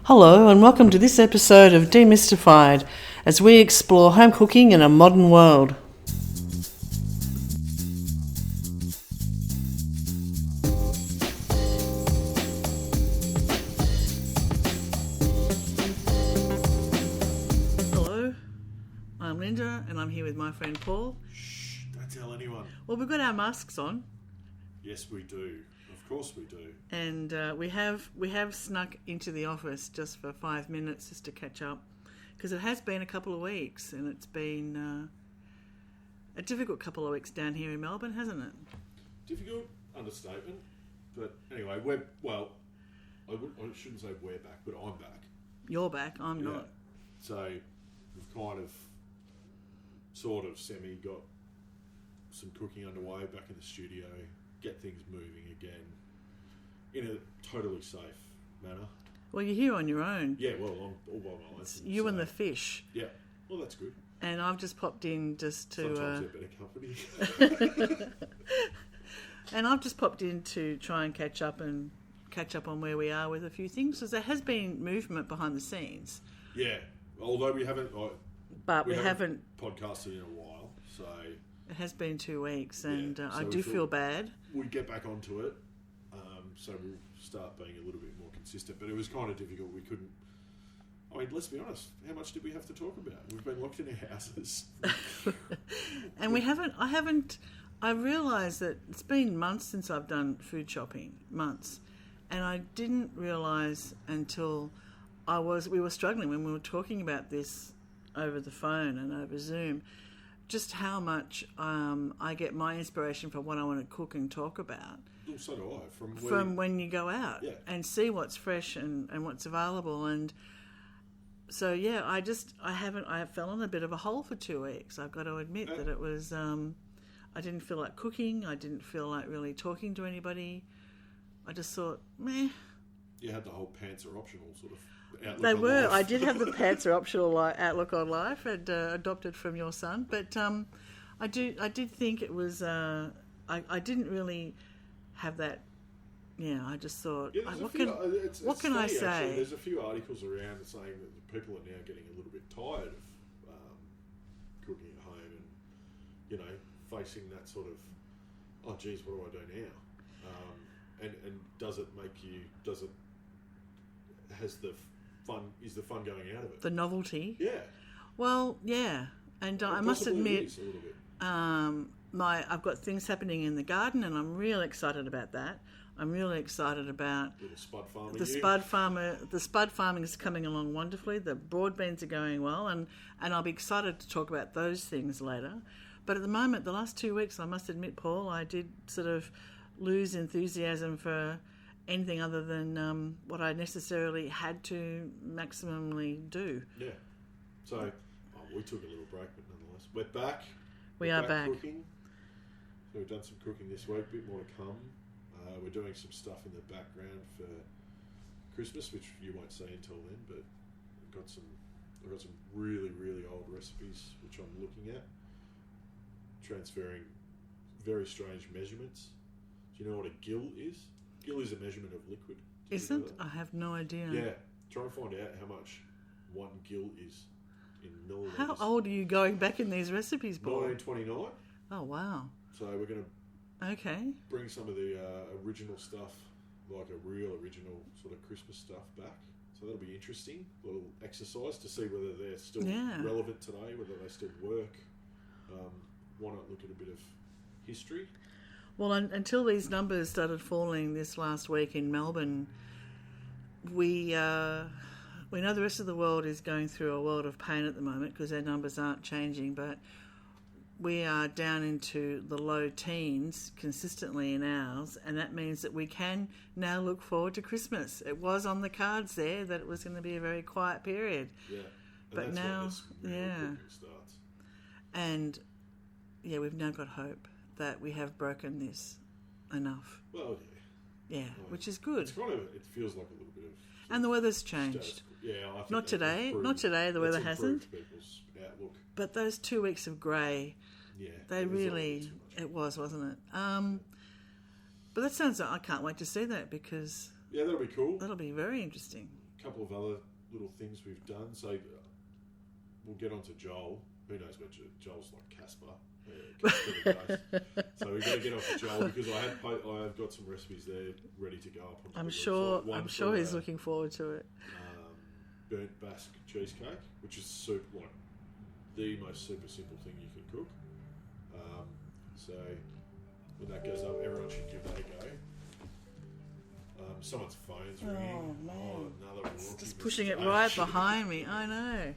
Hello and welcome to this episode of Demystified as we explore home cooking in a modern world. Hello, I'm Linda and I'm here with my friend Paul. Shh, don't tell anyone. Well, we've got our masks on. Yes, we do. Of course we do. And we have snuck into the office just for 5 minutes just to catch up, because it has been a couple of weeks and it's been a difficult couple of weeks down here in Melbourne, hasn't it? Difficult understatement, but anyway, I shouldn't say we're back, but I'm back. You're back, I'm not. So we've kind of, sort of semi got some cooking underway back in the studio, get things moving again in a totally safe manner. Well, you're here on your own. Yeah, well, I'm all by my It's you and the fish. Yeah, well, that's good. And I've just popped in just to... Sometimes they're better company. And I've just popped in to try and catch up on where we are with a few things, because there has been movement behind the scenes. Yeah, although we haven't podcasted in a while, so... It has been 2 weeks, and so I do feel bad. We get back onto it, so we'll start being a little bit more consistent. But it was kind of difficult. We couldn't. I mean, let's be honest. How much did we have to talk about? We've been locked in our houses, and we haven't. I realised that it's been months since I've done food shopping, months, and I didn't realise until we were struggling when we were talking about this over the phone and over Zoom, just how much I get my inspiration for what I want to cook and talk about. Well, so do I. From when you go out and see what's fresh and what's available. And so, yeah, I fell in a bit of a hole for 2 weeks. I've got to admit that it was, I didn't feel like cooking. I didn't feel like really talking to anybody. I just thought, meh. You had the whole pants are optional sort of outlook. They on were. life. I did have the pants are optional outlook on life, and adopted from your son. But I did think it was. I didn't really have that. Yeah, I just thought, what can I say? Actually, there's a few articles around saying that the people are now getting a little bit tired of cooking at home, and facing that sort of, oh geez, what do I do now? And does it make you? Has the fun? Is the fun going out of it? The novelty. Yeah. Well, yeah, and I must admit, a little bit. I've got things happening in the garden, and I'm really excited about that. I'm really excited about Little spud farming. The spud farming is coming along wonderfully. The broad beans are going well, and I'll be excited to talk about those things later. But at the moment, the last 2 weeks, I must admit, Paul, I did sort of lose enthusiasm for anything other than what I necessarily had to maximally do. Yeah. So we took a little break, but nonetheless, we're back. We are back. Cooking. So we've done some cooking this week, a bit more to come. We're doing some stuff in the background for Christmas, which you won't see until then, but I've got some really, really old recipes which I'm looking at, transferring very strange measurements. Do you know what a gill is? Gill is a measurement of liquid. Isn't? I have no idea. Yeah. Try and find out how much 1 gill is in milliliters. How old are you going back in these recipes, Paul? 1929. Oh, wow. So we're going to bring some of the original stuff, like a real original sort of Christmas stuff back. So that'll be interesting. A little exercise to see whether they're still relevant today, whether they still work. Why not look at a bit of history? Well, until these numbers started falling this last week in Melbourne, we know the rest of the world is going through a world of pain at the moment because their numbers aren't changing, but we are down into the low teens consistently in ours, and that means that we can now look forward to Christmas. It was on the cards there that it was going to be a very quiet period. Yeah. But now, starts. And we've now got hope that we have broken this enough. Well, yeah, which is good. It's kind of, it feels like a little bit of... And the weather's changed. I think Not today, the weather hasn't. People's outlook. But those 2 weeks of grey, it was, wasn't it? But that sounds like, I can't wait to see that because... Yeah, that'll be cool. That'll be very interesting. couple of other little things we've done. So we'll get on to Joel. Who knows where Joel's like Casper. So we've got to get off to Joel because I've got some recipes there ready to go up. I'm sure he's looking forward to it. Burnt Basque cheesecake, which is like the most super simple thing you can cook. So when that goes up, everyone should give that a go. Someone's phone's ringing. Oh man! Another it's just pushing it right behind me. I know.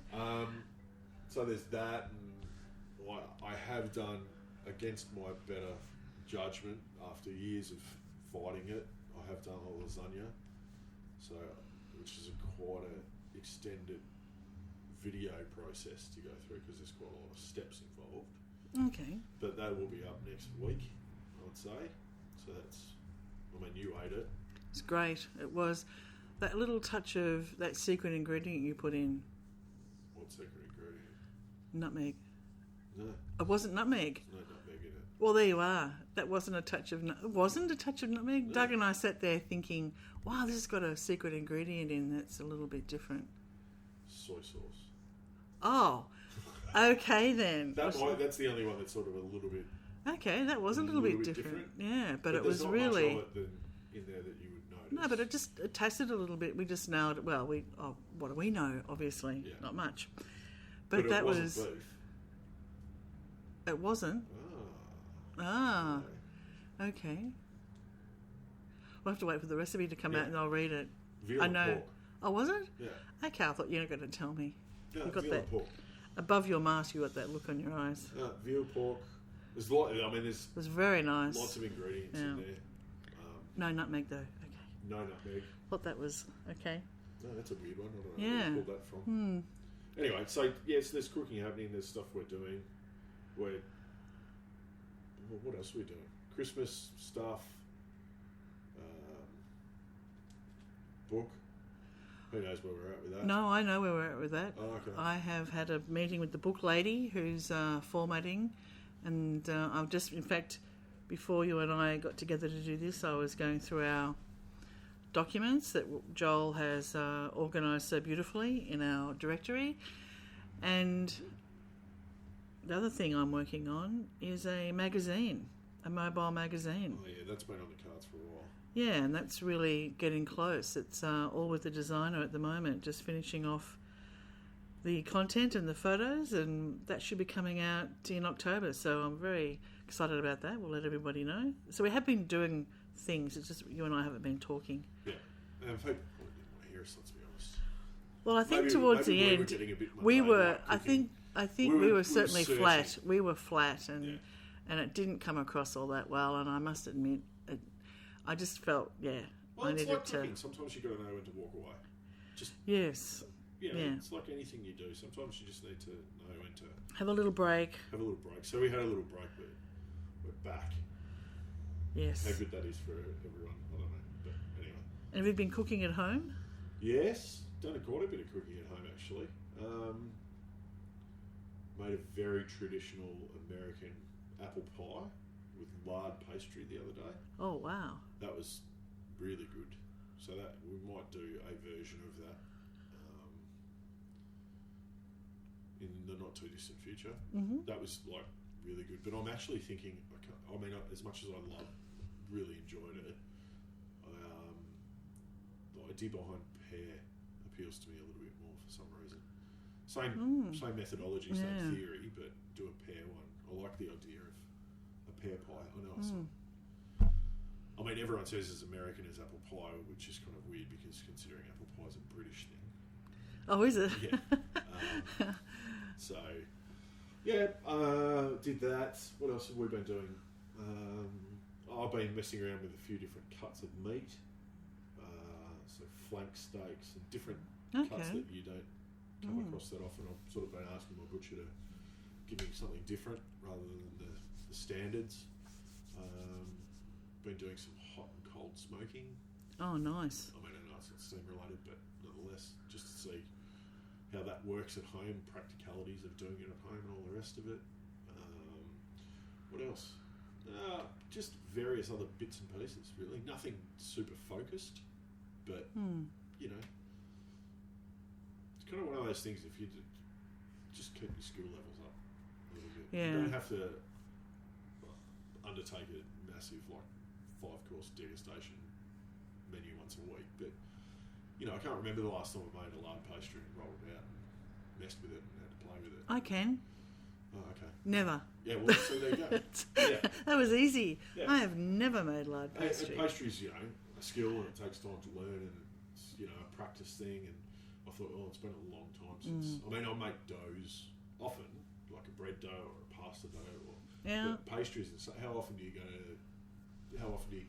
So there's that, and I have done against my better judgment after years of fighting it. I have done a lasagna, which is quite an extended video process to go through because there's quite a lot of steps involved. Okay. But that will be up next week, I would say. So you ate it. It's great. It was that little touch of that secret ingredient you put in. What secret ingredient? Nutmeg. No. It wasn't nutmeg. No nutmeg in it. Well, there you are. That wasn't a touch of. It wasn't a touch of nutmeg. No. Doug and I sat there thinking, "Wow, this has got a secret ingredient in that's a little bit different." Soy sauce. Oh, okay then. That's the only one that's sort of a little bit. Okay, that was a little bit different. Yeah, but it was not really. Much of it in there that you would notice. No, but it tasted a little bit. We just nailed it. Well, what do we know? Obviously, not much. But that wasn't was. Beef. It wasn't. Okay. We'll have to wait for the recipe to come out and I'll read it. Veal I know. pork. Oh, was it? Yeah. Okay, I thought you were going to tell me. No, you got veal that pork. above your mask. You got that look on your eyes. Veal pork. There's it was very nice. Lots of ingredients in there. No nutmeg though. Okay. No nutmeg. Thought that was okay. No, that's a weird one. I don't know where you pulled that from. Anyway, so yes, there's cooking happening. There's stuff we're doing. What else are we doing? Christmas stuff. Book. Who knows where we're at with that? No, I know where we're at with that. Oh, okay. I have had a meeting with the book lady who's formatting, and I've just, in fact, before you and I got together to do this, I was going through our documents that Joel has organised so beautifully in our directory, and the other thing I'm working on is a magazine, a mobile magazine. Oh yeah, that's been on the cards for a while. Yeah, and that's really getting close. It's all with the designer at the moment, just finishing off the content and the photos, and that should be coming out in October. So I'm very excited about that. We'll let everybody know. So we have been doing things. It's just you and I haven't been talking. Yeah, and people didn't want to hear us. Let's be honest. Well, I think towards the end we were. I think we were certainly flat. We were flat, and it didn't come across all that well. And I must admit, I just felt Well, I it's needed like to. cooking. Sometimes you got to know when to walk away. Just Yes. it's like anything you do. Sometimes you just need to know when to have a little break. So we had a little break, but we're back. Yes. How good that is for everyone, I don't know. But anyway. And have you been cooking at home? Yes, done quite a bit of cooking at home actually. Made a very traditional American apple pie with lard pastry the other day. Oh wow! That was really good. So that we might do a version of that in the not too distant future. Mm-hmm. That was like really good. But I'm actually thinking. As much as I really enjoyed it, the idea behind pear appeals to me a little bit more for some reason. Same methodology, same theory, but do a pear one. I like the idea of a pear pie. I know I mean, everyone says it's American as apple pie, which is kind of weird because considering apple pie is a British thing. Oh, is it? Yeah. Did that. What else have we been doing? I've been messing around with a few different cuts of meat, so flank steaks and different cuts that you don't come across that often. I've sort of been asking my butcher to give me something different rather than the standards. Been doing some hot and cold smoking. Oh, nice. I mean, I know it's not steam related, but nonetheless, just to see how that works at home, practicalities of doing it at home and all the rest of it. What else? Just various other bits and pieces, really. Nothing super focused, but, those things. If you just keep your skill levels up a little bit, Yeah. you don't have to undertake a massive 5-course degustation menu once a week. But I can't remember the last time I made a lard pastry and rolled it out, and messed with it, and had to play with it. I can. Oh, okay. Never. Yeah, well, so there you go. Yeah. That was easy. Yeah. I have never made lard pastry. Pastry's, a skill, and it takes time to learn, and it's, a practice thing. And I thought, it's been a long time since. I mean, I make doughs often, like a bread dough or a pasta dough, or Yeah. but pastries. How often do you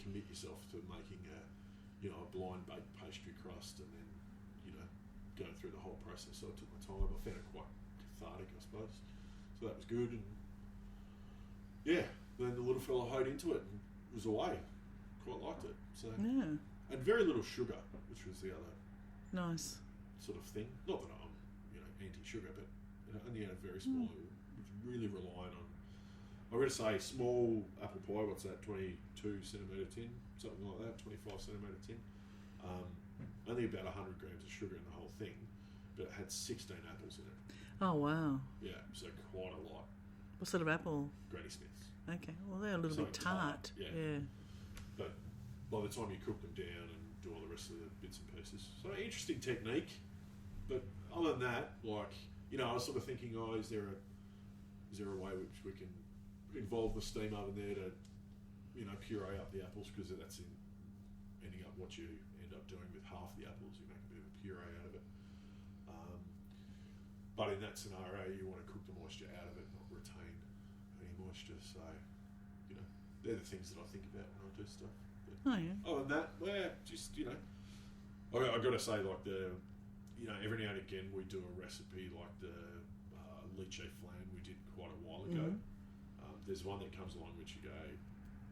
commit yourself to making a blind baked pastry crust, and then going through the whole process? So I took my time. I found it quite cathartic, I suppose. So that was good, and then the little fella hoed into it and was away. Quite liked it. So Yeah. and very little sugar, which was the other Nice. sort of thing. Not that I'm anti-sugar, but only had a very small. It was really reliant on. I'm going to say small apple pie. What's that? 22 centimetre tin, something like that. 25 centimetre tin. Only about 100 grams of sugar in the whole thing, but it had 16 apples in it. Oh, wow. Yeah, so quite a lot. What sort of apple? Granny Smiths. Okay. Well, they're a little bit Something tart. yeah. But by the time you cook them down and do all the rest of the bits and pieces, so interesting technique. But other than that, I was sort of thinking, is there a way which we can involve the steam oven there to, puree up the apples, because that's ending up what you end up doing with half the apples. You make a bit of a puree out of it. But in that scenario, you want to cook the moisture out of it, not retain any moisture. So, they're the things that I think about when I do stuff. But Oh, yeah. other than that, just, I've got to say, every now and again we do a recipe like the lychee flan we did quite a while ago. There's one that comes along which you go,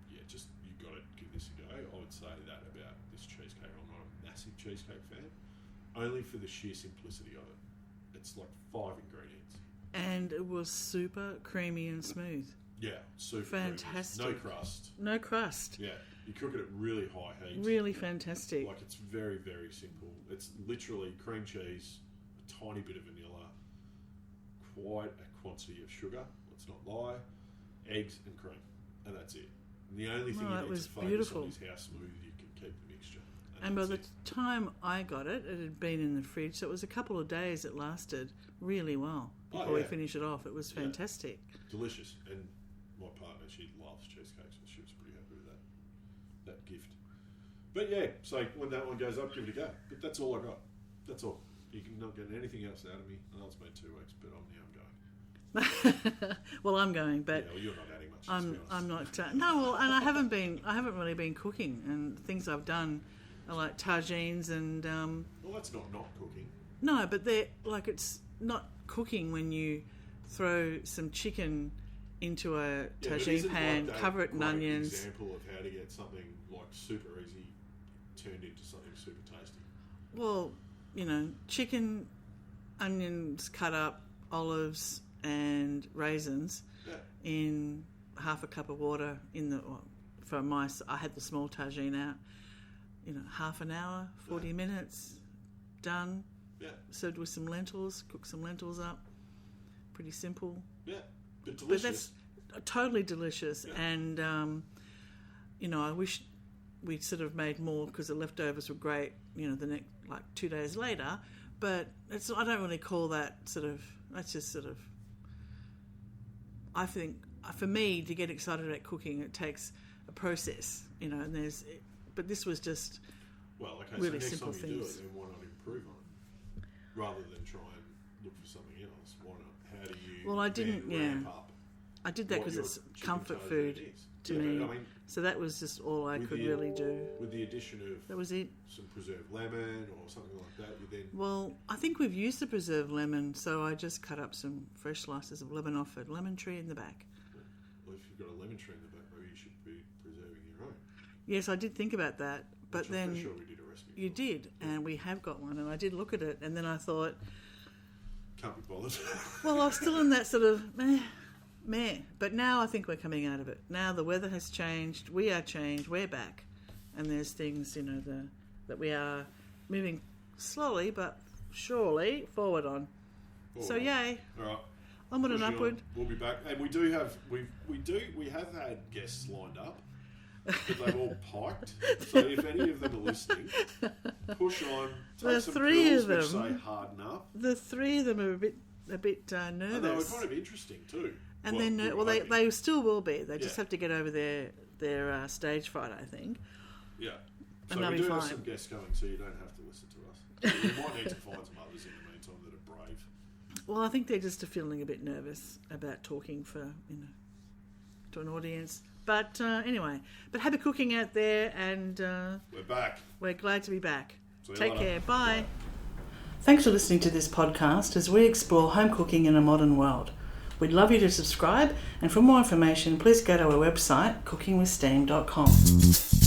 you've got to give this a go. I would say that about this cheesecake. I'm not a massive cheesecake fan, only for the sheer simplicity of it. It's like 5 ingredients. And it was super creamy and smooth. Yeah, super fantastic. creamy. No crust. No crust. Yeah, you cook it at really high heat. Really fantastic. It's very, very simple. It's literally cream cheese, a tiny bit of vanilla, quite a quantity of sugar, let's not lie, eggs and cream, and that's it. And the only thing you need to focus on is how smooth you can keep the mixture. And by the time I got it, it had been in the fridge, so it was a couple of days it lasted really well before we finished it off. It was fantastic. Delicious. And my partner, she loves cheesecakes, so she was pretty happy with that gift. But so when that one goes up, give it a go. But that's all I got. That's all. You can not get anything else out of me. I know it's been 2 weeks, but I'm going. Well, I'm going, but you're not adding much. I'm not. No, well, and I haven't really been cooking, and things I've done are like tagines and. Well, that's not cooking. No, but they're it's not cooking when you throw some chicken into a tagine pan, cover it in onions. Example of how to get something super easy turned into something super tasty. Well, chicken, onions cut up, olives and raisins in half a cup of water I had the small tagine out, half an hour, 40 minutes, done. Yeah. Served with some lentils, cook some lentils up. Pretty simple. Yeah, but delicious. But that's totally delicious. Yeah. And, I wish we'd sort of made more because the leftovers were great, the next, 2 days later. But I don't really call that that's just I think, for me, to get excited about cooking, it takes a process, and but this was just really so next simple time you things. Do it, then why not improve on it? Rather than try and look for something else, why not? How do you ramp up? I did that because it's comfort food to me. But, so that was just all I could really do. With the addition of that was it. Some preserved lemon or something like that, you then... Well, I think we've used the preserved lemon, so I just cut up some fresh slices of lemon off a lemon tree in the back. Well, if you've got a lemon tree in the back, maybe you should be preserving your own. Yes, I did think about that, but then... I'm sure we did a recipe. You did, and we have got one, and I did look at it, and then I thought... Can't be bothered. Well, I was still in that sort of meh. But now I think we're coming out of it. Now the weather has changed, we are changed, we're back. And there's things, that we are moving slowly but surely forward on. All right. yay. All right. Onward and Pushing upward. on. We'll be back, and we have had guests lined up, but they've all piked. So if any of them are listening, push on. Take The some three pills of which them. say harden up. The three of them are a bit And they were nervous. kind of interesting too. And Well, then, we were well, hoping. they still will be. They just Yeah. have to get over their stage fright, I think. Yeah. And So they'll we be do have fine. some guests coming, so you don't have to listen to us. So you might need to find some others in the meantime that are brave. Well, I think they're just feeling a bit nervous about talking to an audience. But anyway, but happy cooking out there, and We're back. we're glad to be back. See you Take later. care. Bye. Thanks for listening to this podcast as we explore home cooking in a modern world. We'd love you to subscribe, and for more information, please go to our website, cookingwithsteam.com.